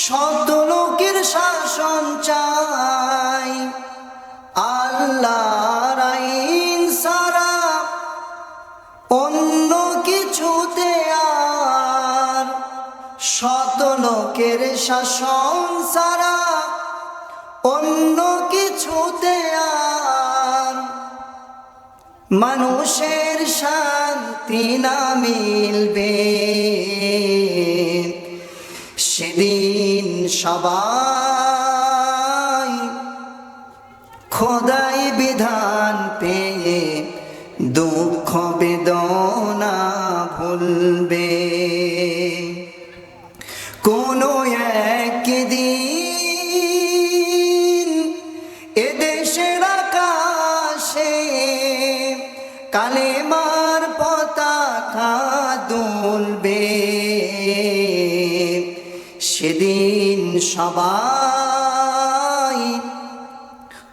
শত লোকের শাসন চাই, আল্লাহর আইন সারা অন্য কিছুতে আর। শত লোকের শাসন সারা অন্য কিছুতে আর মানুষের শান্তি না মিলবে। সেদিন সবাই খোদাই বিধান পেয়ে দুঃখ বেদনা ভুলবে। কোনো একদিন এদেশের আকাশে কালেমার পতাকা দুলবে। সেদিন সবাই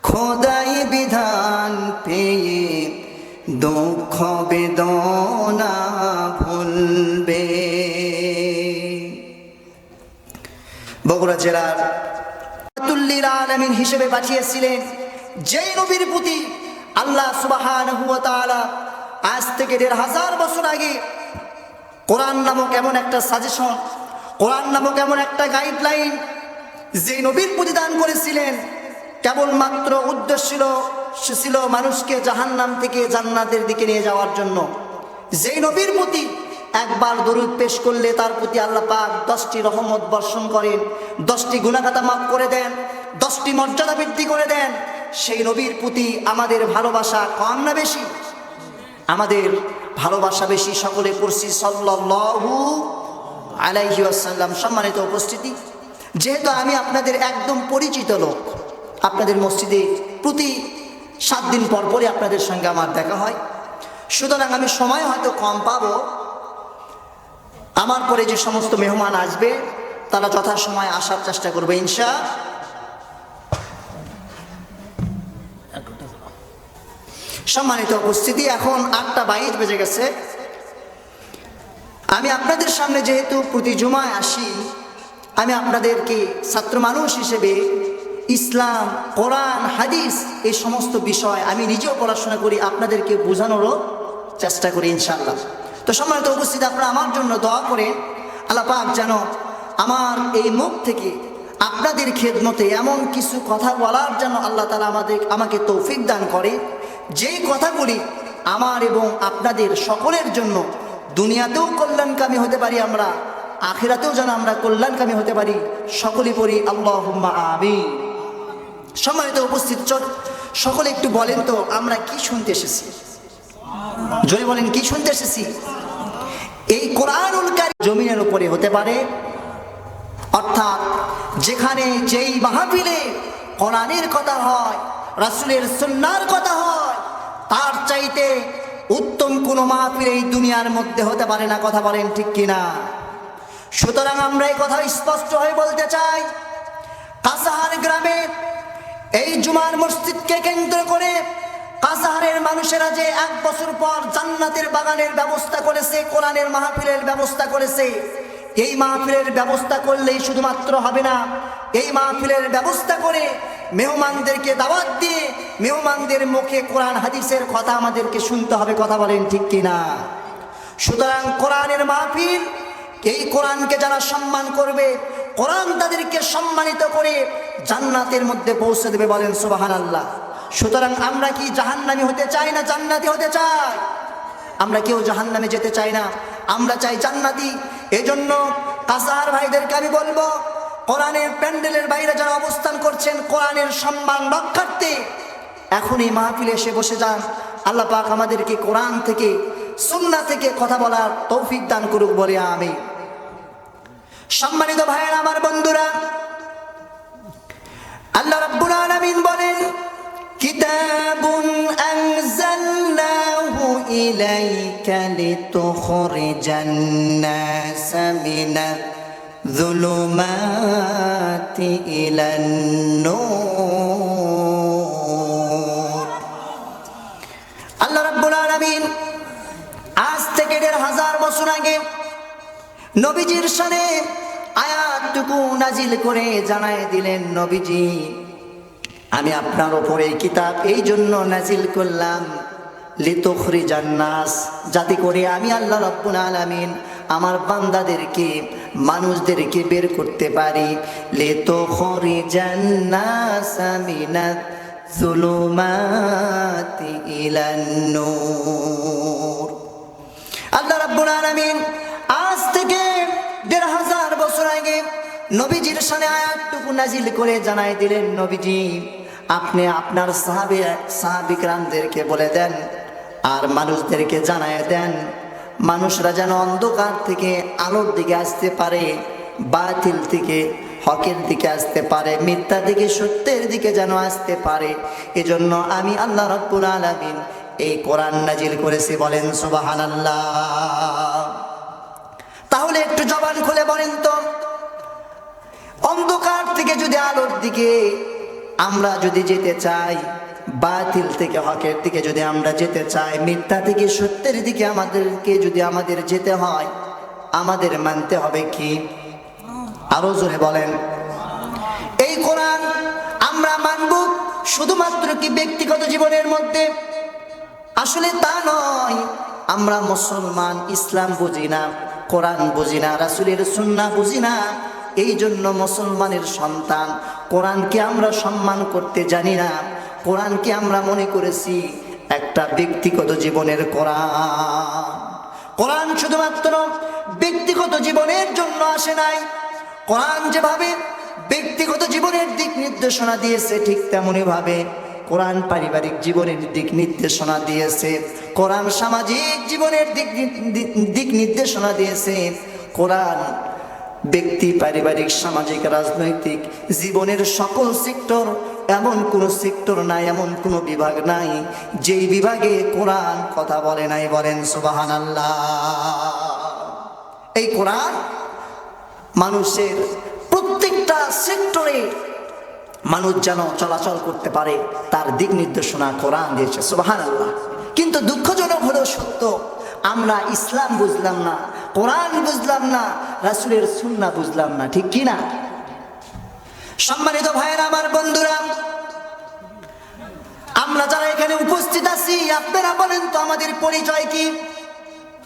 খোদাই বিধান পেয়ে দুঃখ বেদনা ভুলবে। বগুড়া জেলার রাহমাতুল্লিল আলামিন হিসেবে পাঠিয়েছিলেন যেই নবীর প্রতি আল্লাহ সুবহানাহু ওয়া তাআলা আজ থেকে ১৫০০ বছর আগে কোরআন নামক এমন একটা সাজেশন, কোরআন নামক এমন একটা গাইডলাইন যে নবীর প্রতি দান করেছিলেন, কেবলমাত্র উদ্দেশ্য ছিল মানুষকে জাহান্নাম থেকে জান্নাতের দিকে নিয়ে যাওয়ার জন্য। যেই নবীর প্রতি একবার দরুদ পেশ করলে তার প্রতি আল্লাহ পাক 10টি রহমত বর্ষণ করেন, 10টি গুনাহগাতা মাফ করে দেন, 10টি মর্যাদা বৃদ্ধি করে দেন। সেই নবীর প্রতি আমাদের ভালোবাসা কম না বেশি? আমাদের ভালোবাসা বেশি। সকলে পড়ছি সাল্লাল্লাহু আলাইহি ওয়াসাল্লাম। সম্মানিত উপস্থিতি, যেহেতু আমি আপনাদের একদম পরিচিত লোক, আপনাদের মসজিদে প্রতি 7 দিন পর পরই আপনাদের সঙ্গে আমার দেখা হয়, সুতরাং আমি সময় হয়তো কম পাবো। আমার পরে যে সমস্ত মেহমান আসবে তারা যথাসময়ে আসার চেষ্টা করবে ইনশাআল্লাহ। সম্মানিত উপস্থিতি, এখন 8টা 22 বেজে গেছে। আমি আপনাদের সামনে যেহেতু প্রতি জুমায় আসি, আমি আপনাদেরকে ছাত্র মানুষ হিসেবে ইসলাম, কোরআন, হাদিস এই সমস্ত বিষয় আমি নিজেও পড়াশোনা করি, আপনাদেরকে বোঝানোরও চেষ্টা করি ইনশাআল্লাহ। তো সম্মানিত উপস্থিতি, আপনারা আমার জন্য দোয়া করেন আল্লাহ পাক যেন আমার এই মুখ থেকে আপনাদের খেদমতে এমন কিছু কথা বলার জন্য আল্লাহ তাআলা আমাকে তৌফিক দান করে, যেই কথাগুলি আমার এবং আপনাদের সকলের জন্য দুনিয়াতেও কল্যাণকামী হতে পারি, আমরা আখিরাতেও যেন আমরা কল্যাণকামী হতে পারি। সকলে পড়ি আল্লাহুম্মা আমিন। সম্মানিত উপস্থিত, সকলে একটু বলেন তো আমরা কি শুনতে এসেছি? জোরে বলেন, কি শুনতে এসেছি? এই কোরআনুল কারীম জমিনের উপরে হতে পারে, অর্থাৎ যেখানে যেই মাহফিলে কোরআনের কথা হয়, রাসূলের সুন্নাহর কথা হয়, তার চাইতে উত্তম কোনো মাহফিল এই দুনিয়ার মধ্যে হতে পারে না। কথা বলেন ঠিক কিনা? সুতরাং আমরা এই কথা স্পষ্ট হয়ে বলতে চাই, কাসাহার গ্রামে এই জুমার মসজিদকে কেন্দ্র করে কাসাহারের মানুষেরা যে 1 বছর পর জান্নাতের বাগানের ব্যবস্থা করেছে, কোরআনের মাহফিলের ব্যবস্থা করেছে, এই মাহফিলের ব্যবস্থা করলেই শুধুমাত্র হবে না, এই মাহফিলের ব্যবস্থা করে মেহমানদেরকে দাওয়াত দিয়ে মেহমানদের মুখে কোরআন হাদিসের কথা আমাদেরকে শুনতে হবে। কথা বলেন ঠিক কিনা? সুতরাং কোরআনের মাহফিল, এই কোরআনকে যারা সম্মান করবে, কোরআন তাদেরকে সম্মানিত করে জান্নাতের মধ্যে পৌঁছে দেবে। বলেন সুবহানাল্লাহ। সুতরাং আমরা কি জাহান্নামী হতে চাই না জান্নাতি হতে চাই? আমরা কেউ জাহান্নামে যেতে চাই না, আমরা চাই জান্নাতি। এজন্য কাসার ভাইদেরকে আমি বলবো, কোরআনের প্যান্ডেলের বাইরে যারা অবস্থান করছেন কোরআনের সম্মান রক্ষার্থে, এখন এই মাহফিলে এসে বসে যান। আল্লাহ পাক আমাদেরকে কোরআন থেকে, সুন্নাহ থেকে কথা বলার তৌফিক দান করুক, বলে আমি। সম্মানিত ভাইয়েরা, আমার বন্ধুরা, আল্লাহ রাব্বুল আলামিন বলেন, কিতাবুন আনজালনাহু ইলাইকা লিতুখরিজান নাস মিনাল যুলুমাতি ইলান নূর। আল্লাহ রাব্বুল আলামিন আজ থেকে ১৫০০ বছর আগে নবীজির শানে আয়াত আয়াতটুকু নাজিল করে জানায় দিলেন, নবীজি আমি আপনার উপরে এই কিতাব এই জন্য নাজিল করলাম লিতুখরিজান নাস, যাতে করে আমি আল্লাহ রাব্বুল আলামিন আমার বান্দাদেরকে মানুষদেরকে বের করতে পারি। লিতুখরিজান নাস মিনাজ যুলুমাতি ইলান নূর। আল্লাহ রাব্বুল আলামিন আজ থেকে ১৫০০ বছর আগে নবীজির শানে আয়াতটুকু নাজিল করে জানাই দিলেন, নবীজি আপনি আপনার সাহাবিকরামদেরকে বলে দেন আর মানুষদেরকে জানায় দেন, মানুষরা যেন অন্ধকার থেকে আলোর দিকে আসতে পারে, বাতিল থেকে হকের দিকে আসতে পারে, মিথ্যা থেকে সত্যের দিকে যেন আসতে পারে। এজন্য আমি আল্লাহ রাব্বুল আলামিন এই কোরআন নাজিল করেছি। বলেন সুবহানাল্লাহ। তাহলে একটু জবান খুলে বলেন তো, অন্ধকার থেকে যদি আলোর দিকে আমরা যদি যেতে চাই, বাতিল থেকে হকের দিকে যদি আমরা যেতে চাই, মিথ্যা থেকে সত্যের দিকে আমাদের যেতে হয়, আমাদের মানতে হবে কি? আরো জোরে বলেন। এই কোরআন আমরা মানব শুধুমাত্র কি ব্যক্তিগত জীবনের মধ্যে? আসলে তা নয়। আমরা মুসলমান, ইসলাম বুঝি না, কোরআন বুঝি না, রাসূলের সুন্নাহ বুঝি না। এই জন্য মুসলমানের সন্তান কোরআনকে আমরা সম্মান করতে জানি না। কোরআনকে আমরা মনে করেছি একটা ব্যক্তিগত জীবনের কোরআন। কোরআন শুধুমাত্র ব্যক্তিগত জীবনের জন্য আসে নাই। কোরআন যেভাবে ব্যক্তিগত জীবনের দিক নির্দেশনা দিয়েছে, ঠিক তেমনি ভাবে কোরআন পারিবারিক জীবনের দিক নির্দেশনা দিয়েছে, কোরআন সামাজিক জীবনের দিক নির্দেশনা দিয়েছে। কোরআন ব্যক্তি, পারিবারিক, সামাজিক, রাজনৈতিক জীবনের সকল সেক্টর, এমন কোনো সেক্টর নাই, এমন কোনো বিভাগ নাই যেই বিভাগে কোরআন কথা বলে নাই। বলেন সুবহানাল্লাহ। এই কোরআন মানুষের প্রত্যেকটা সেক্টরে মানুষ যেন চলাচল করতে পারে তার দিক নির্দেশনা কোরআন দিয়েছে। সুবহানাল্লাহ। কিন্তু দুঃখজনক হলো সত্য, আমরা ইসলাম বুঝলাম না, কোরআন বুঝলাম না, রাসূলের সুন্নাহ বুঝলাম না। ঠিক কি না? সম্মানিত ভাইয়েরা, আমার বন্ধুরা, আমরা যারা এখানে উপস্থিত আছি, আপনারা বলেন তো আমাদের পরিচয় কি?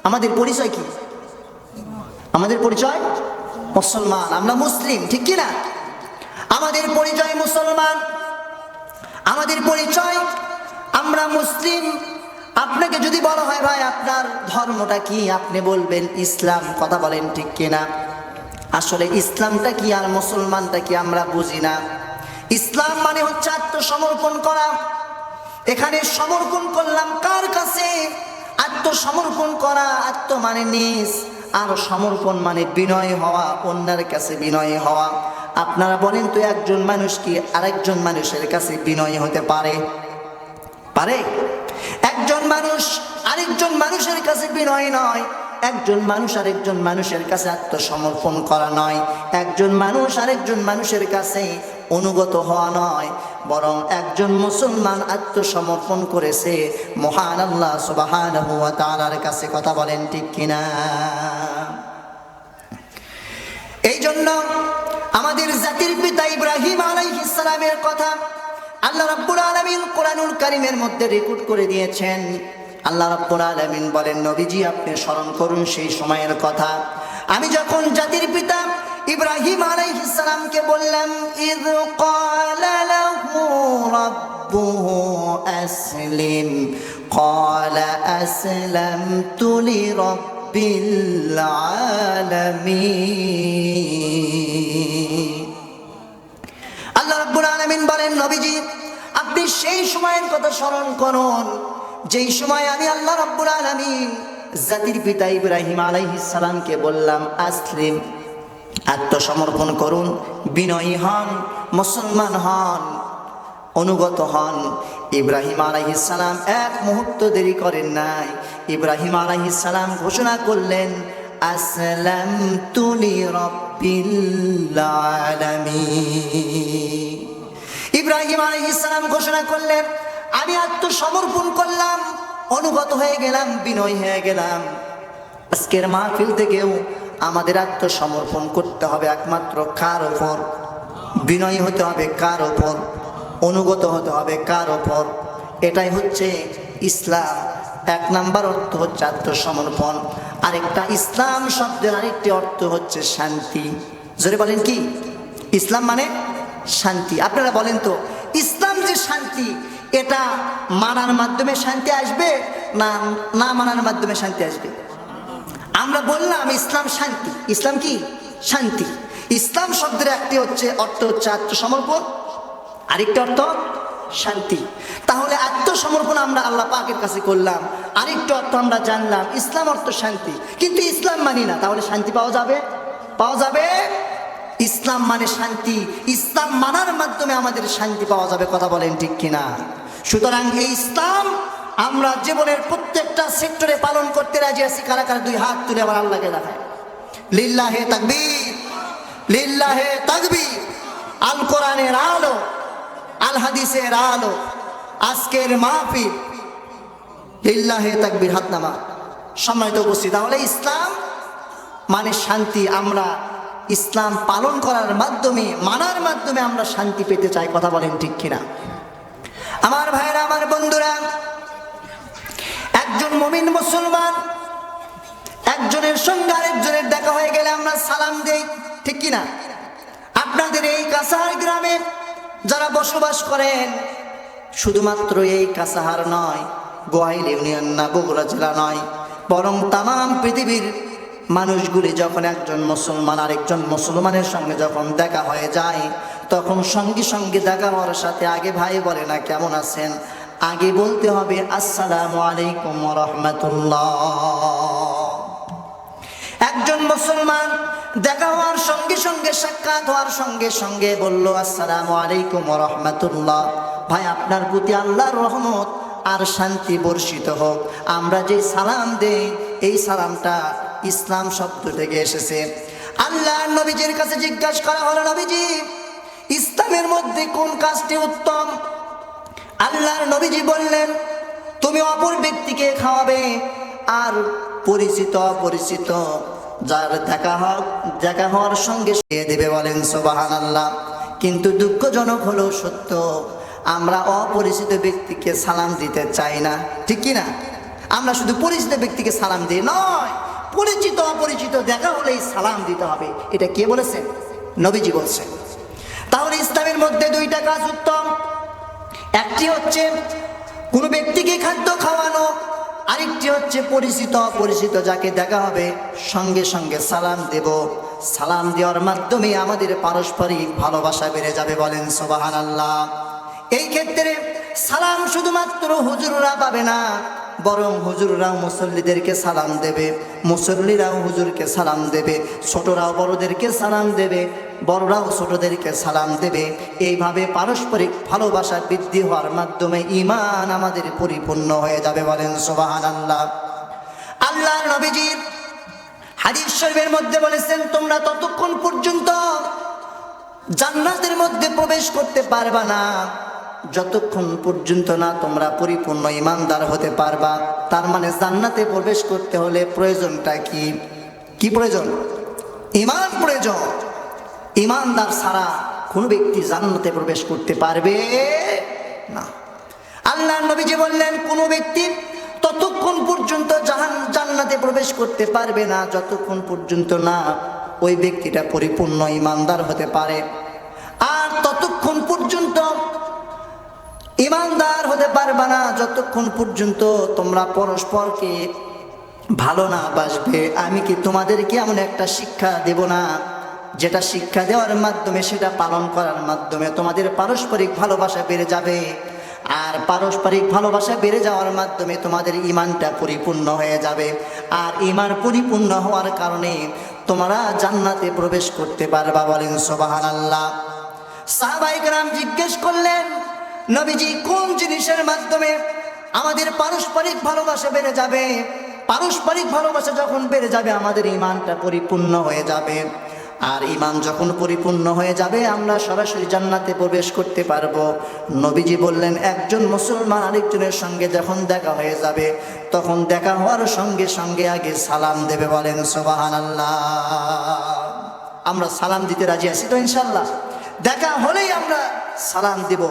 আমাদের পরিচয় কি? আমাদের পরিচয় মুসলমান, আমরা মুসলিম। ঠিক কি না? আমাদের পরিচয় মুসলমান, আমাদের পরিচয় আমরা মুসলিম। আপনাকে যদি বলা হয় ভাই আপনার ধর্মটা কি, আপনি বলবেন ইসলাম। কথা বলেন ঠিক কিনা? আসলে ইসলামটা কি আর মুসলমানটা কি আমরা বুঝি না। ইসলাম মানে হচ্ছে আত্মসমর্পণ করা। এখানে সমর্পণ করলাম কার কাছে? আত্মসমর্পণ করা। আত্ম মানে নিজ, আর সমর্পণ মানে বিনয় হওয়া, অন্যের কাছে বিনয় হওয়া। আপনারা বলেন তো, একজন মানুষ কি আরেকজন মানুষের কাছে বিনয় হতে পারে? পারে? একজন মানুষ আরেকজন মানুষের কাছে বিনয় নয়, একজন মানুষ আরেকজন মানুষের কাছে আত্মসমর্পণ করা নয়, একজন মানুষ আরেকজন মানুষের কাছে অনুগত হওয়া নয়, বরং একজন মুসলমান আত্মসমর্পণ করেছে মহান আল্লাহ সুবহানাহু ওয়া তাআলার কাছে। কথা বলেন ঠিক কিনা? এই জন্য আমাদের জাতির পিতা ইব্রাহিম আলাইহিস সালামের কথা আল্লাহ রাব্বুল আলামিন কোরআনুল কারীমের মধ্যে রেকর্ড করে দিয়েছেন। আল্লাহ রাব্বুল আলামিন বলেন, নবীজি আপনি স্মরণ করুন সেই সময়ের কথা, আমি যখন জাতির পিতা ইব্রাহিম আলাইহিস সালামকে বললাম, ইয ক্বালা লাহু রাব্বুহু আসলিম ক্বালা আসলামতু লিরাব্বিল আলামিন। আল্লাহ রাব্বুল আলামিন বলেন, নবীজি আপনি সেই সময়ের কথা স্মরণ করুন যেই সময় আমি আল্লাহ রাব্বুল আলামিন জাতির পিতা ইব্রাহিম আলাইহিস সালামকে বললাম, আসলিম, আত্মসমর্পণ করুন, বিনয়ী হন, মুসলমান হন, অনুগত হন। ইব্রাহিম আলাইহিস সালাম এক মুহূর্ত দেরি করেন নাই। ইব্রাহিম আলাইহিস সালাম ঘোষণা করলেন, আসলামতু লিরাব্বিল আলামিন। ইব্রাহিম আলাইহিস সালাম ঘোষণা করলেন, আমি আত্মসমর্পণ করলাম, অনুগত হয়ে গেলাম, বিনয় হয়ে গেলাম। আজকের মাহফিল থেকেও আমাদের আত্মসমর্পণ করতে হবে একমাত্র কার ওপর? বিনয়ী হতে হবে কার ওপর? অনুগত হতে হবে কার ওপর? এটাই হচ্ছে ইসলাম। এক নাম্বার অর্থ হচ্ছে আত্মসমর্পণ। আরেকটা ইসলাম শব্দের আরেকটি অর্থ হচ্ছে শান্তি। জোরে বলেন কি? ইসলাম মানে শান্তি। আপনারা বলেন তো, ইসলাম যে শান্তি, এটা মানার মাধ্যমে শান্তি আসবে না না মানার মাধ্যমে শান্তি আসবে? আমরা বললাম ইসলাম শান্তি। ইসলাম কি? শান্তি। ইসলাম শব্দের একটি অর্থ হচ্ছে আত্মসমর্পণ, আরেকটি অর্থ শান্তি। তাহলে আত্মসমর্পণ আমরা আল্লাহ পাকের কাছে করলাম, আরেকটি অর্থ আমরা জানলাম ইসলাম অর্থ শান্তি, কিন্তু ইসলাম মানি না, তাহলে শান্তি পাওয়া যাবে? পাওয়া যাবে? ইসলাম মানে শান্তি, ইসলাম মানার মাধ্যমে আমাদের শান্তি পাওয়া যাবে। কথা বলেন ঠিক কিনা? সুতরাং এই ইসলাম আমরা জীবনের প্রত্যেকটা সেক্টরে পালন করতে রাজি আছি। কারা কারা দুই হাত তুলে আবার আল্লাহকে দেখায়? লিল্লাহে তাকবীর, লিল্লাহে তাকবীর। আল কোরআনের আলো, আল হাদিসের আলো, আজকের মাহফিল, লিল্লাহে তাকবীর, হাত নামা। সম্মানিত উপস্থিত, তাহলে ইসলাম মানে শান্তি। আমরা ইসলাম পালন করার মাধ্যমে, মানার মাধ্যমে আমরা শান্তি পেতে চাই। কথা বলেন ঠিক কিনা? আমার ভাইরা, আমার বন্ধুরা, একজন মুমিন মুসলমান, একজনের সঙ্গে আরেকজনের দেখা হয়ে গেলে আমরা সালাম দেই, ঠিক কিনা? আপনাদের এই কাছাড় গ্রামে যারা বসবাস করেন, শুধুমাত্র এই কাছাড় নয়, গোয়াইল ইউনিয়ন না, বগুড়া জেলা নয়, বরং তামাম পৃথিবীর মানুষগুলি যখন একজন মুসলমান আরেকজন মুসলমানের সঙ্গে যখন দেখা হয়ে যায়, তখন সঙ্গে সঙ্গে দেখা হওয়ার সাথে আগে ভাই বলে না কেমন আছেন, আগে বলতে হবে আসসালামু আলাইকুম ওয়া রাহমাতুল্লাহ। একজন মুসলমান দেখা হওয়ার সঙ্গে সঙ্গে, সাক্ষাৎ হওয়ার সঙ্গে সঙ্গে বলল আসসালামু আলাইকুম ওয়া রাহমাতুল্লাহ, ভাই আপনার প্রতি আল্লাহর রহমত আর শান্তি বর্ষিত হোক। আমরা যে সালাম দেই, এই সালামটা ইসলাম শব্দ থেকে এসেছে। আল্লাহর নবীজির কাছে জিজ্ঞাসা করা হলো, নবীজি ইসলামের মধ্যে কোন কাজটি উত্তম? আল্লাহর নবীজি বললেন, তুমি অপর ব্যক্তিকে খাওয়াবে আর পরিচিত অপরিচিত যার দেখা হওয়ার সঙ্গে দিয়ে দেবে। বলেন সুবহানাল্লাহ। কিন্তু দুঃখজনক হলো সত্য, আমরা অপরিচিত ব্যক্তিকে সালাম দিতে চাই না, ঠিক কি না? আমরা শুধু পরিচিত ব্যক্তিকে সালাম দিই, নয়, পরিচিত অপরিচিত দেখা হলেই সালাম দিতে হবে। এটা কে বলেছেন? নবীজি বলছেন। তাহলে ইসলামের মধ্যে দুইটা কাজ উত্তম। একটি হচ্ছে কোনো ব্যক্তিকে খাদ্য খাওয়ানো, আরেকটি হচ্ছে পরিচিত অপরিচিত যাকে দেখা হবে সঙ্গে সঙ্গে সালাম দেব। সালাম দেওয়ার মাধ্যমে আমাদের পারস্পরিক ভালোবাসা বেড়ে যাবে। বলেন সুবহানাল্লাহ। এই ক্ষেত্রে সালাম শুধুমাত্র হুজুররা পাবে না, বরং হুজুররাও মুসল্লিদেরকে সালাম দেবে, মুসল্লিরাও হুজুরকে সালাম দেবে, ছোটরাও বড়দেরকে সালাম দেবে, বড়রাও ছোটদেরকে সালাম দেবে। এইভাবে পারস্পরিক ভালোবাসা বৃদ্ধি হওয়ার মাধ্যমে ঈমান আমাদের পরিপূর্ণ হয়ে যাবে। বলেন সুবহানাল্লাহ। আল্লাহর নবীজি হাদিস শরীফের মধ্যে বলেছেন, তোমরা ততক্ষণ পর্যন্ত জান্নাতের মধ্যে প্রবেশ করতে পারবা না যতক্ষণ পর্যন্ত না তোমরা পরিপূর্ণ ঈমানদার হতে পারবা। তার মানে জান্নাতে প্রবেশ করতে হলে প্রয়োজনটা কি? কি প্রয়োজন? ঈমান প্রয়োজন। ঈমানদার ছাড়া কোনো ব্যক্তি জান্নাতে প্রবেশ করতে পারবে না। আল্লাহর নবীজি বললেন, কোনো ব্যক্তি ততক্ষণ পর্যন্ত জান্নাতে প্রবেশ করতে পারবে না যতক্ষণ পর্যন্ত না ওই ব্যক্তিটা পরিপূর্ণ ঈমানদার হতে পারে। আর ততক্ষণ পর্যন্ত ঈমানদার হতে পারবে না যতক্ষণ পর্যন্ত তোমরা পরস্পরকে ভালো না বাসবে। আমি কি তোমাদেরকে এমন একটা শিক্ষা দেব না, যেটা শিক্ষা দেওয়ার মাধ্যমে, সেটা পালন করার মাধ্যমে তোমাদের পারস্পরিক ভালোবাসা বেড়ে যাবে। আর পারস্পরিক ভালোবাসা বেড়ে যাওয়ার মাধ্যমে তোমাদের ঈমানটা পরিপূর্ণ হয়ে যাবে। আর ঈমান পরিপূর্ণ হওয়ার কারণে তোমরা জান্নাতে প্রবেশ করতে পারবা। বলেন সুবহানাল্লাহ। সাহাবায়ে কেরাম জিজ্ঞেস করলেন, নবীজি কোন জিনিসের মাধ্যমে আমাদের পারস্পরিক ভালোবাসা বেড়ে যাবে? পারস্পরিক ভালোবাসা যখন বেড়ে যাবে আমাদের ঈমানটা পরিপূর্ণ হয়ে যাবে। আর ঈমান যখন পরিপূর্ণ হয়ে যাবে আমরা সরাসরি জান্নাতে প্রবেশ করতে পারবো। নবীজি বললেন, একজন মুসলমান আরেকজনের সঙ্গে যখন দেখা হয়ে যাবে তখন দেখা হওয়ার সঙ্গে সঙ্গে আগে সালাম দেবে। বলেন সুবহানাল্লাহ। আমরা সালাম দিতে রাজি আছি তো ইনশাআল্লাহ? দেখা হলেই আমরা সালাম দিব।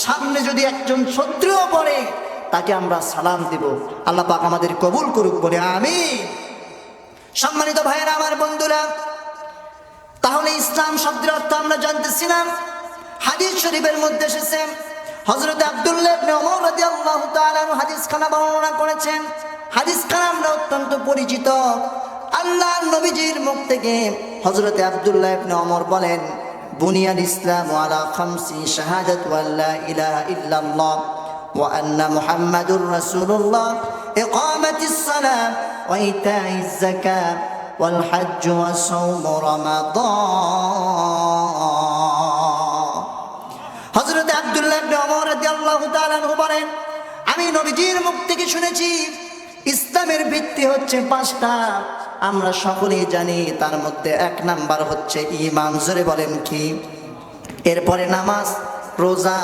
সামনে যদি একজন শত্রুও পড়ে তাকে আমরা সালাম দিব। আল্লাহ পাক আমাদের কবুল করুক, বলে আমিন। সম্মানিত ভাইয়েরা, আমার বন্ধুরা, তাহলে ইসলাম শব্দের অর্থ আমরা জানতেছিলাম। হাদিস শরীফের মধ্যে এসেছে, হযরত আব্দুল্লাহ ইবনে ওমর রাদিয়াল্লাহু তাআলা হাদিস খানা বর্ণনা করেছেন। হাদিস খানা আমরা অত্যন্ত পরিচিত। আল্লাহর নবীজির মুখ থেকে হযরত আব্দুল্লাহ ইবনে ওমর বলেন, বুনিয়াল ইসলামু আলা খামসি শাহাদাতু আল্লা ইলাহা ইল্লাল্লাহ ওয়া আন্না মুহাম্মাদুর রাসূলুল্লাহ, ইকামাতিস সালাহ ওয়া ইতাইজ যাকাত ওয়াল হজ্জ ওয়া সাওম রমাদান। হযরত আব্দুল্লাহ ইবনে ওমর রাদিয়াল্লাহু তাআলা বলেন, আমি নবীজির মুখ থেকে শুনেছি ইসলামের ভিত্তি হচ্ছে 5টা। আমরা সকলেই জানি তার মধ্যে 1 নাম্বার হচ্ছে ঈমান। জোরে বলেন কি? এরপরে নামাজ, রোজা,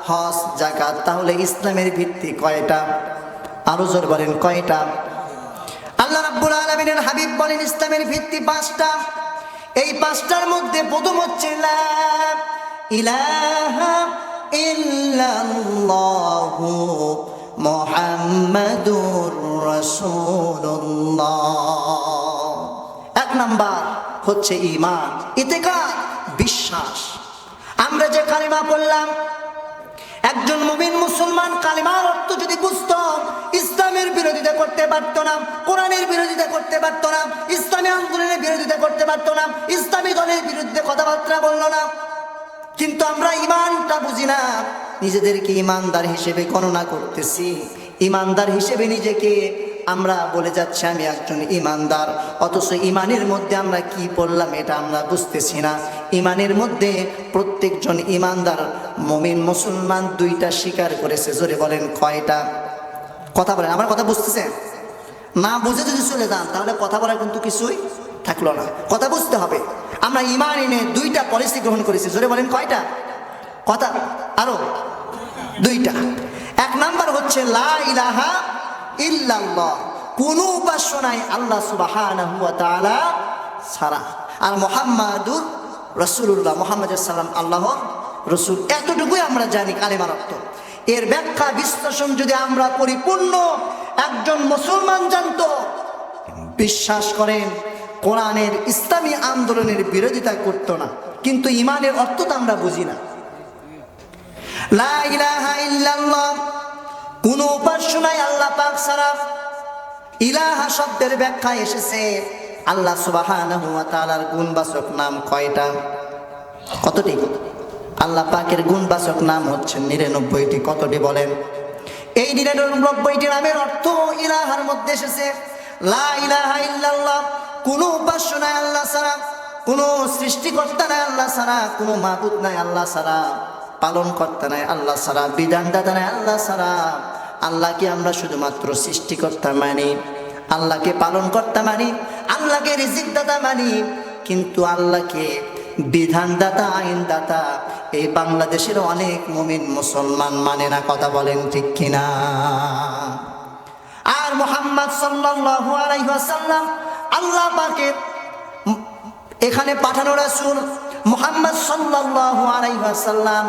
হজ, যাকাত। তাহলে ইসলামের ভিত্তি কয়টা? আরো জোরে বলেন কয়টা? আল্লাহ রাব্বুল আলামিনের হাবিব বলেন ইসলামের ভিত্তি 5টা। এই 5টার মধ্যে প্রথম হচ্ছে লা ইলাহা ইল্লাল্লাহু মুহাম্মাদুর রাসূলুল্লাহ। 1 নাম্বার হচ্ছে ঈমান, ইতিকাদ, বিশ্বাস। আমরা যে কালিমা পড়লাম, একজন মুমিন মুসলমান কালিমার অর্থ যদি বুঝতো, ইসলামের বিরোধিতা করতে পারতো না, কোরআনের বিরোধিতা করতে পারতো না, ইসলামী আন্দোলনের বিরোধিতা করতে পারতো না, ইসলামী দলের বিরুদ্ধে কথাবার্তা বললো না। কিন্তু আমরা ঈমানটা বুঝি না, নিজেদেরকে ঈমানদার হিসেবে গণনা করতেছি। ঈমানদার হিসেবে নিজেকে আমরা বলে যাচ্ছি আমি একজন ঈমানদার, অথচ ঈমানের মধ্যে আমরা কি পড়লাম এটা আমরা বুঝতেছি না। ঈমানের মধ্যে প্রত্যেকজন ঈমানদার মুমিন মুসলমান 2টা স্বীকার করেছে। জোরে বলেন কয়টা? কথা বলেন, আমার কথা বুঝতেছেন? না বুঝে যদি চলে যান তাহলে কথা বলার কিন্তু কিছুই থাকলো না। কথা বুঝতে হবে। আমরা ঈমান এনে 2টা পলিসি গ্রহণ করেছি। জোরে বলেন কয়টা? কথা আরো 2টা। 1 নাম্বার হচ্ছে লা ইলাহা ইল্লাল্লাহ, কোন উপাস্য নাই আল্লাহ সুবহানাহু ওয়া তাআলা ছাড়া। আর মুহাম্মাদুর রাসূলুল্লাহ, মুহাম্মদ সাল্লাম আল্লাহর রাসূল। এতটুকুই আমরা জানি কালেমার অর্থ। এর ব্যাখ্যা বিশ্লেষণ যদি আমরা পরিপূর্ণ একজন মুসলমান জানতো, বিশ্বাস করেন কোরআনের ইসলামী আন্দোলনের বিরোধিতা করতো না। কিন্তু ঈমানের অর্থ তো আমরা বুঝি না। লা ইলাহা ইল্লাল্লাহ, কোন উপাস্য নাই আল্লাহ পাক ছাড়া। ইলাহা শব্দের ব্যাখ্যা এসেছে আল্লাহ সুবহানাহু ওয়া তাআলার গুণবাচক নাম কয়টা? কতটি? আল্লাহ পাকের গুণবাচক নাম হচ্ছে 99টি। কতটি বলেন? এই 99টি নামের অর্থ ইলাহার মধ্যে এসেছে। লা ইলাহা ইল্লাল্লাহ, কোন উপাস্য নাই আল্লাহ ছাড়া, কোন সৃষ্টিকর্তা নাই আল্লাহ ছাড়া, কোন মাবুদ নাই আল্লাহ ছাড়া, পালন কর্তা নাই আল্লাহ ছাড়া, বিধানদাতা নাই আল্লাহ ছাড়া। আল্লাহকে আমরা শুধুমাত্র সৃষ্টিকর্তা মানি, আল্লাহকে পালন কর্তা মানি, আল্লাহকে রিজিক দাতা মানি, কিন্তু আল্লাহকে বিধানদাতা, আইনদাতা এই বাংলাদেশের অনেক মুমিন মুসলমান মানে না। কথা বলেন ঠিক কিনা? আর মুহাম্মদ সাল্লাল্লাহু আলাইহি ওয়াসাল্লাম আল্লাহ পাকের এখানে পাঠানো রাসূল মুহাম্মদ সাল্লাল্লাহু আলাইহি ওয়াসাল্লাম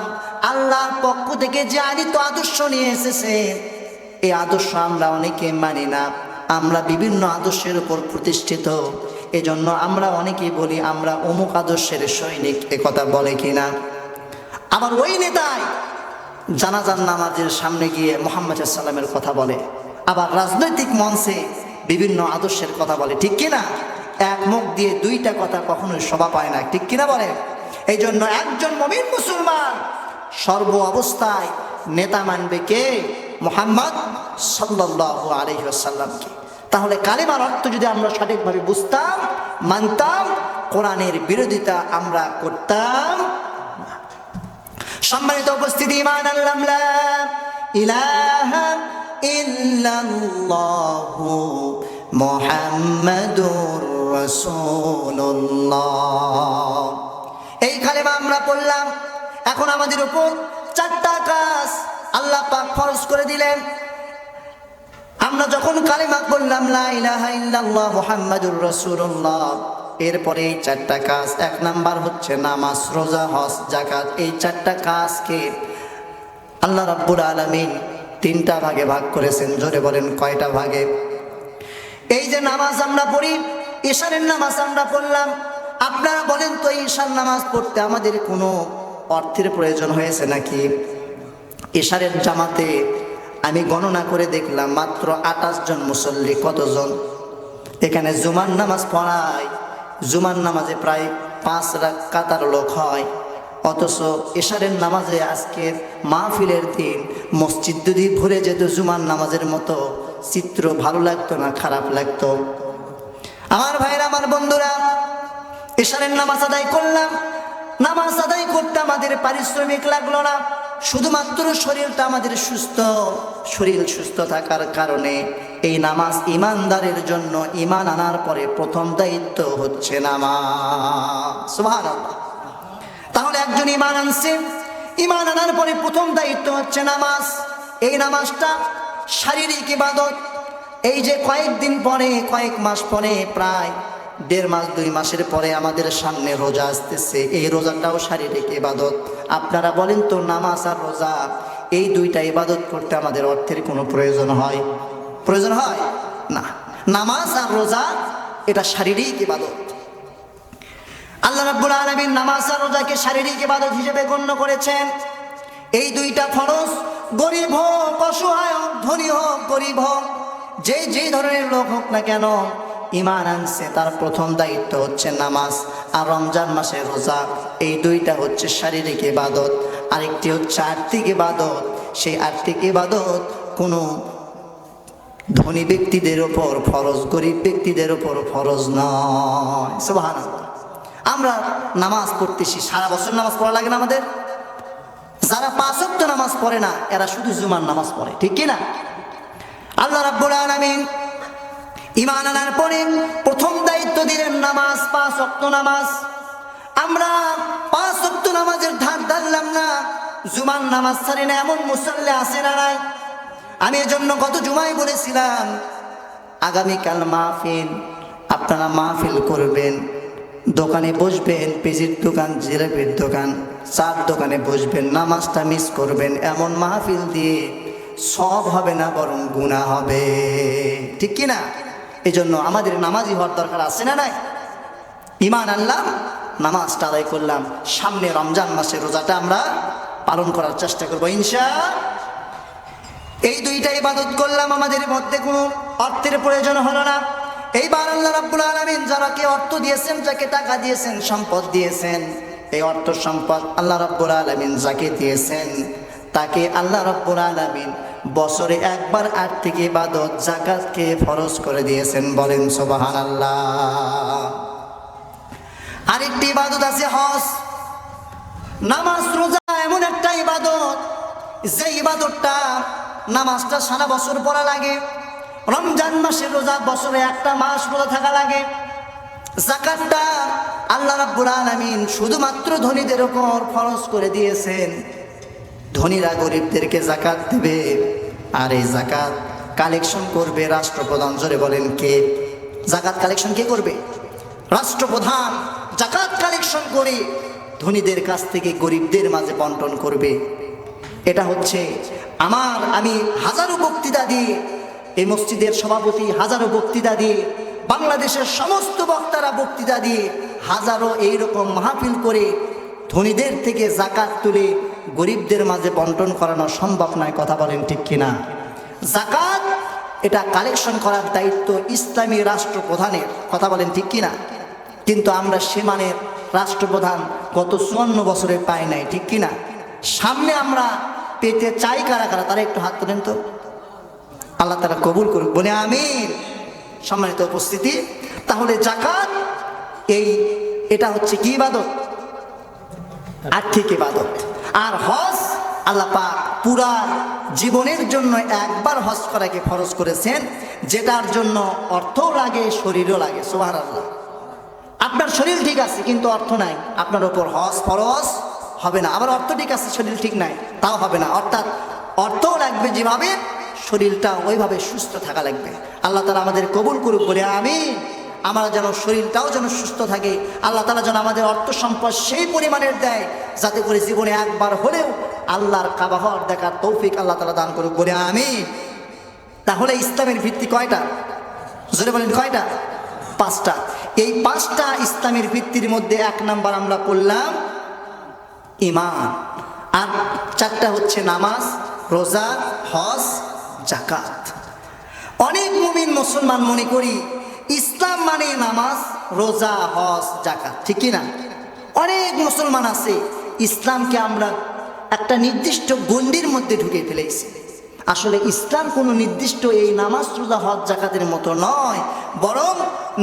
আল্লাহর পক্ষ থেকে যে আদিত আদর্শ নিয়ে এসেছে, এই আদর্শ আমরা অনেকে মানি না। আমরা বিভিন্ন আদর্শের উপর প্রতিষ্ঠিত, এজন্য আমরা অনেকেই বলি আমরা অমুক আদর্শের সৈনিক। এ কথা বলে কিনা? আবার ওই নেতাই জানাজার নামাজের সামনে গিয়ে মুহাম্মদ সাল্লামের কথা বলে, আবার রাজনৈতিক মঞ্চে বিভিন্ন আদর্শের কথা বলে। ঠিক কিনা? এক মুখ দিয়ে 2টা কথা কখনোই শোভা পায় না। ঠিক কিনা বলে? এই জন্য একজন মুমিন মুসলমান সর্ব অবস্থায় নেতা মানবে কে? মুহাম্মদ সাল্লাল্লাহু আলাইহি ওয়াসাল্লামকে। তাহলে কালেমার অর্থ যদি আমরা সঠিকভাবে বুঝতাম, মানতাম, কোরআনের বিরোধিতা আমরা করতাম না। সম্মানিত উপস্থিতি, ঈমান আনলাম লা ইলাহা ইল্লাল্লাহু মুহাম্মাদুর রাসূলুল্লাহ। এই কালেমা আমরা পড়লাম। এখন আমাদের উপর চারটা কাজ আল্লাহ পাক ফরজ করে দিলেন। আমরা যখন কালেমা বললাম লা ইলাহা ইল্লাল্লাহ মুহাম্মাদুর রাসূলুল্লাহ, এরপরে এই চারটা কাজ, এক নাম্বার হচ্ছে নামাজ, রোজা, হজ, যাকাত। এই চারটা কাজকে আল্লাহ রাব্বুল আলামিন তিনটা ভাগে ভাগ করেছেন। জোরে বলেন কয়টা ভাগে? এই যে নামাজ আমরা পড়ি, ঈশারের নামাজ আমরা পড়লাম। আপনারা বলেন তো ঈশার নামাজ পড়তে আমাদের কোনো অর্থের প্রয়োজন হয়েছে নাকি? ঈশারের জামাতে আমি গণনা করে দেখলাম মাত্র 28 জন মুসল্লি। কতজন? এখানে জুমার নামাজ পড়ায়, জুমার নামাজে প্রায় 5 রাকাতের লোক হয়, অথচ ঈশারের নামাজে আজকের মাহফিলের দিন মসজিদ যদি ভরে যেত জুমার নামাজের মতো, চিত্র ভালো লাগতো না খারাপ লাগতো? আমার ভাইরা, আমার বন্ধুরা, ঈশারের নামাজ আদায় করলাম। নামাজ আদায় করতে আমাদের পারিশ্রমিক লাগলো না, শুধুমাত্র শরীরটা আমাদের সুস্থ। শরীর সুস্থ থাকার কারণে এই নামাজ ইমানদারের জন্য ইমান আনার পরে প্রথম দায়িত্ব হচ্ছে নামাজ। সুবহানাল্লাহ। তাহলে একজন ইমান আনছে, ইমান আনার পরে প্রথম দায়িত্ব হচ্ছে নামাজ। এই নামাজটা শারীরিক ইবাদত। এই যে কয়েকদিন পরে, কয়েক মাস পরে, প্রায় 1.5 মাস 2 মাসের পরে আমাদের সামনে রোজা আসতেছে। এই রোজাটাও শারীরিক ইবাদত। আপনারা বলেন তো, নামাজ আর রোজা এই দুইটা ইবাদত করতে আমাদের অর্থের কোনো প্রয়োজন হয়? প্রয়োজন হয় না। নামাজ আর রোজা এটা শারীরিক ইবাদত। আল্লাহ রাব্বুল আলামিন নামাজ আর রোজাকে শারীরিক ইবাদত হিসেবে গণ্য করেছেন। এই দুইটা ফরজ, গরিব হোক, অসহায় হোক, ধনী হোক, গরিব হোক, যে ধরনের লোক হোক না কেন, ইমান আনছে তার প্রথম দায়িত্ব হচ্ছে নামাজ। আর রমজান মাসে রোজা, এই দুইটা হচ্ছে শারীরিক ইবাদত। আরেকটি হচ্ছে আর্থিক ইবাদত। সেই আর্থিক ইবাদত কোনো ধনী ব্যক্তিদের ওপর ফরজ, গরিব ব্যক্তিদের ওপর ফরজ নয়। সুবহানাল্লাহ। আমরা নামাজ পড়তেছি, সারা বছর নামাজ পড়া লাগে না আমাদের? যারা 5 ওয়াক্ত নামাজ পড়ে না, এরা শুধু জুমার নামাজ পড়ে, ঠিক কি না? আল্লাহ রাব্বুল আলামিন ঈমান আনার পরে প্রথম দায়িত্ব দিলেন নামাজ, 5 ওয়াক্ত নামাজ। আমরা 5 ওয়াক্ত নামাজের ধার ধারলাম না, জুমার নামাজ ছাড়ি না, এমন মুসল্লি আছে না নাই? আমি এজন্য গত জুমায় বলেছিলাম, আগামীকাল মাহফিল, আপনারা মাহফিল করবেন, দোকানে বসবেন, পেজির দোকান, জিলাপির দোকান, চার দোকানে বসবেন, নামাজটা মিস করবেন। এমন মাহফিল দিয়ে সব হবে না, বরং গুনাহ হবে, ঠিক কি না? এই জন্য আমাদের নামাজি হওয়ার দরকার আছে না নাই? ঈমান আনলাম, নামাজটা আদায় করলাম, সামনে রমজান মাসে রোজাটা আমরা পালন করার চেষ্টা করবো ইনশাআল্লাহ। এই দুইটা ইবাদত করলাম, আমাদের মধ্যে কোনো অর্থের প্রয়োজন হলো না। এইবার আল্লাহ রাব্বুল আলামিন যাকে অর্থ দিয়েছেন, যাকে টাকা দিয়েছেন, সম্পদ দিয়েছেন, এই অর্থ সম্পদ আল্লাহ রাব্বুল আলামিন যাকে দিয়েছেন, তাকে আল্লাহ রাব্বুল আলামিন বছরে একবার আর্থিক ইবাদত যাকাতকে ফরজ করে দিয়েছেন। বলেন সুবহানাল্লাহ। আরেকটি ইবাদত আছে হজ। নামাজ রোজা এমন একটা ইবাদত, যে ইবাদতটা, নামাজটা সারা বছর পড়া লাগে, রমজান মাসের রোজা বছরে একটা মাস রোজা থাকা লাগে। যাকাতটা আল্লাহ রাব্বুল আলামিন শুধুমাত্র ধনীদের উপর ফরজ করে দিয়েছেন। ধনীরা গরিবদেরকে যাকাত দেবে, আর এই যাকাত কালেকশন করবে রাষ্ট্রপ্রধান। জোরে বলেন কে? যাকাত কালেকশন কে করবে? রাষ্ট্রপ্রধান যাকাত কালেকশন করে ধনীদের কাছ থেকে গরিবদের মাঝে বন্টন করবে। এটা হচ্ছে আমি হাজারো বক্তৃতা দিয়ে, এই মসজিদের সভাপতি হাজারো বক্তৃতা দিয়ে, বাংলাদেশের সমস্ত বক্তারা বক্তৃতা দিয়ে, হাজারো এইরকম মাহফিল করে ধনীদের থেকে যাকাত তুলে গরিবদের মাঝে বন্টন করানো সম্ভব নয়। কথা বলেন ঠিক কিনা? যাকাত এটা কালেকশন করার দায়িত্ব ইসলামী রাষ্ট্রপ্রধানের। কথা বলেন ঠিক কিনা? কিন্তু আমরা সে মানের রাষ্ট্রপ্রধান গত 54 বছরে পাই নাই, ঠিক কিনা? সামনে আমরা পেতে চাই কারা কারা, তারা একটু হাত তোলেন তো। আল্লাহ তাআলা কবুল করুক, বলে আমিন। সম্মানিত উপস্থিতি, তাহলে যাকাত এটা হচ্ছে কি ইবাদত? আর্থিক ইবাদত। আর হজ আল্লাহ পাক পুরা জীবনের জন্য একবার হজ করাকে ফরজ করেছেন, যেটার জন্য অর্থও লাগে, শরীরও লাগে। সুবহানাল্লাহ। আপনার শরীর ঠিক আছে কিন্তু অর্থ নাই, আপনার ওপর হজ ফরজ হবে না। আবার অর্থ ঠিক আছে শরীর ঠিক নাই, তাও হবে না। অর্থাৎ অর্থও লাগবে যেভাবে, শরীরটা ওইভাবে সুস্থ থাকা লাগবে। আল্লাহ তাআলা আমাদের কবুল করুক বলে আমিন। আমরা যেন শরীরটাও যেন সুস্থ থাকে, আল্লাহ তাআলা যেন আমাদের অর্থ সম্পদ সেই পরিমাণের দেয় যাতে করে জীবনে একবার হলেও আল্লাহর কাবা ঘর দেখার তৌফিক আল্লাহ তাআলা দান করুক বলে আমিন। তাহলে ইসলামের ভিত্তি কয়টা? জোরে বলেন কয়টা? 5টা। এই 5টা ইসলামের ভিত্তির মধ্যে 1 নাম্বার আমরা পড়লাম ঈমান, আর 4টা হচ্ছে নামাজ, রোজা, হজ, যাকাত। অনেক মুমিন মুসলমান মনে করি ইসলাম মানে নামাজ, রোজা, হজ, যাকাত, ঠিক কি না? অনেক মুসলমান আছে ইসলামকে আমরা একটা নির্দিষ্ট গণ্ডির মধ্যে ঢুকে ফেলেছি। আসলে ইসলাম কোনো নির্দিষ্ট এই নামাজ, রোজা, হজ, যাকাতের মতো নয়, বরং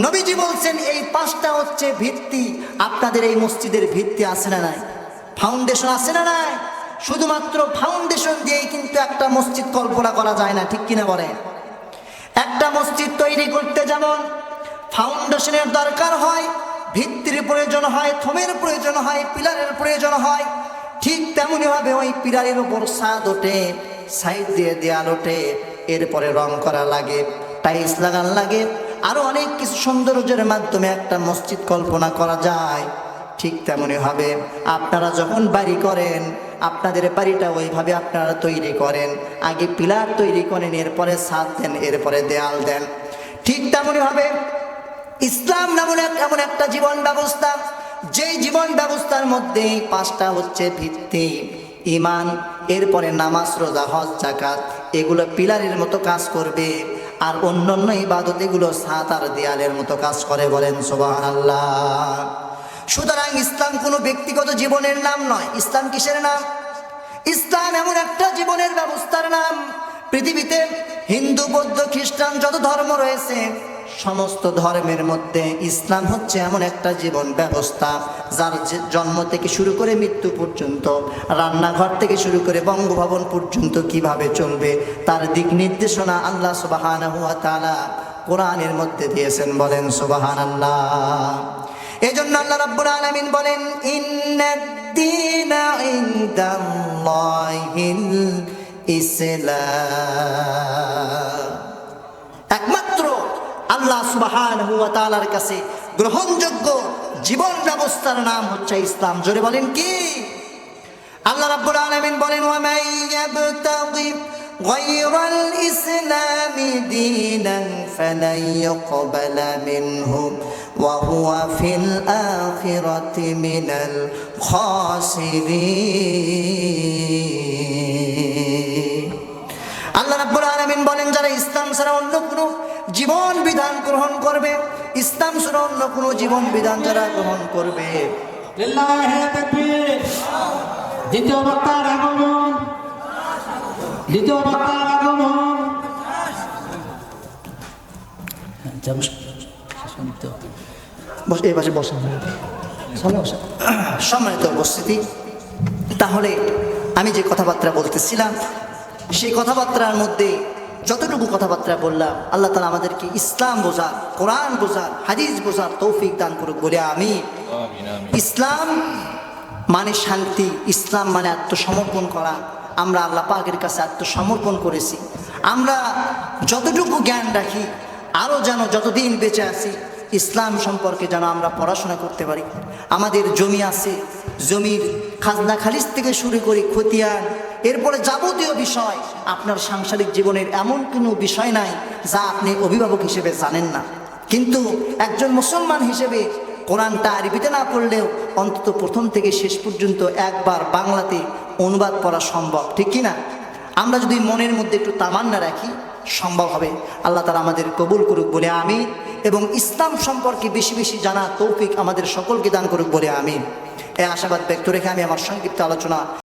নবীজি বলছেন এই 5টা হচ্ছে ভিত্তি। আপনাদের এই মসজিদের ভিত্তি আছে না নাই? ফাউন্ডেশন আছে না নাই? শুধুমাত্র ফাউন্ডেশন দিয়েই কিন্তু একটা মসজিদ কল্পনা করা যায় না, ঠিক কিনা বলেন? একটা মসজিদ তৈরি করতে যেমন ফাউন্ডেশনের দরকার হয়, ভিত্তির প্রয়োজন হয়, থমের প্রয়োজন হয়, পিলারের প্রয়োজন হয়, ঠিক তেমনিভাবে ওই পিলারের উপর ছাদ ওঠে, সাইড দিয়ে দেয়াল ওঠে, এরপরে রং করা লাগে, টাইলস লাগান লাগে, আরো অনেক কিছু সৌন্দর্যের মাধ্যমে একটা মসজিদ কল্পনা করা যায়। ঠিক তেমনি হবে আপনারা যখন বাড়ি করেন, আপনাদের বাড়িটা ওইভাবে আপনারা তৈরি করেন, আগে পিলার তৈরি করেন, এরপরে ছাদ দেন, এরপরে দেয়াল দেন। ঠিক তেমনি হবে ইসলাম এমন একটা জীবন ব্যবস্থা, যেই জীবন ব্যবস্থার মধ্যে 5টা হচ্ছে ভিত্তি, ঈমান, এরপরে নামাজ, রোজা, হজ, যাকাত, এগুলো পিলারের মতো কাজ করবে, আর অন্যান্য ইবাদত এগুলো ছাদ আর দেয়ালের মতো কাজ করে। বলেন সুবহানাল্লাহ। সুতরাং ইসলাম কোনো ব্যক্তিগত জীবনের নাম নয়। ইসলাম কিসের নাম? ইসলাম এমন একটা জীবনের ব্যবস্থার নাম। পৃথিবীতে হিন্দু, বৌদ্ধ, খ্রিস্টান যত ধর্ম রয়েছে, সমস্ত ধর্মের মধ্যে ইসলাম হচ্ছে এমন একটা জীবন ব্যবস্থা যার জন্ম থেকে শুরু করে মৃত্যু পর্যন্ত, রান্নাঘর থেকে শুরু করে বঙ্গভবন পর্যন্ত কিভাবে চলবে তার দিক নির্দেশনা আল্লাহ সুবহানাহু ওয়া তাআলা কোরআনের মধ্যে দিয়েছেন। বলেন সুবহানাল্লাহ। এজন্য আল্লাহ রাব্বুল আলামিন বলেন ইন্নাদ-দীনা ইনদাল্লাহিল ইসলাম। একমাত্র আল্লাহ সুবহানাহু ওয়া তাআলার কাছে গ্রহণযোগ্য জীবন ব্যবস্থার নাম হচ্ছে ইসলাম। জোরে বলেন কি? আল্লাহ রাব্বুল আলামিন বলেন ওয়া মান ইয়াবতাগি গায়রাল ইসলামি দীনান ফালান ইউকবালা মিনহু ওয়া হুয়া ফিল আখিরাতি মিনাল খাসিরিন। আল্লাহ রাব্বুল আলামিন বলেন যারা ইসলাম ছাড়া অন্য কোনো জীবন বিধান গ্রহণ করবে, ইসলাম ছাড়া অন্য কোনো জীবন বিধান যারা গ্রহণ করবে, লিল্লাহি তাকবীর। দ্বিতীয় বক্তার আগমন, দ্বিতীয় বক্তার আগমন। এই পাশে বসেন, সম্মানিত উপস্থিতি। তাহলে আমি যে কথাবার্তা বলতেছিলাম, সেই কথাবার্তার মধ্যে যতটুকু কথাবার্তা বললাম, আল্লাহ তাআলা আমাদেরকে ইসলাম বোঝার, কোরআন বোঝার, হাদিস বোঝার তৌফিক দান করুক বলে আমিন। ইসলাম মানে শান্তি, ইসলাম মানে আত্মসমর্পণ করা। আমরা আল্লাহ পাকের কাছে আত্মসমর্পণ করেছি। আমরা যতটুকু জ্ঞান রাখি, আরও যেন যতদিন বেঁচে আছি ইসলাম সম্পর্কে যেন আমরা পড়াশোনা করতে পারি। আমাদের জমি আছে, জমির খাজনা খালিজ থেকে শুরু করে খতিয়ান, এরপরে যাবতীয় বিষয়, আপনার সাংসারিক জীবনের এমন কোনো বিষয় নাই যা আপনি অভিভাবক হিসেবে জানেন না। কিন্তু একজন মুসলমান হিসেবে কোরআনটা আরবিতে না পড়লেও অন্তত প্রথম থেকে শেষ পর্যন্ত একবার বাংলাতে অনুবাদ পড়া সম্ভব, ঠিক কি না? আমরা যদি মনের মধ্যে একটু তামান্না রাখি, সম্ভব হবে। আল্লাহ তাআলা আমাদের কবুল করুক বলে আমিন, এবং ইসলাম সম্পর্কে বেশি বেশি জানা তৌফিক আমাদের সকলকে দান করুক বলে আমিন। এই আশাবাদ ব্যক্ত রেখে আমি আমার সংক্ষিপ্ত আলোচনা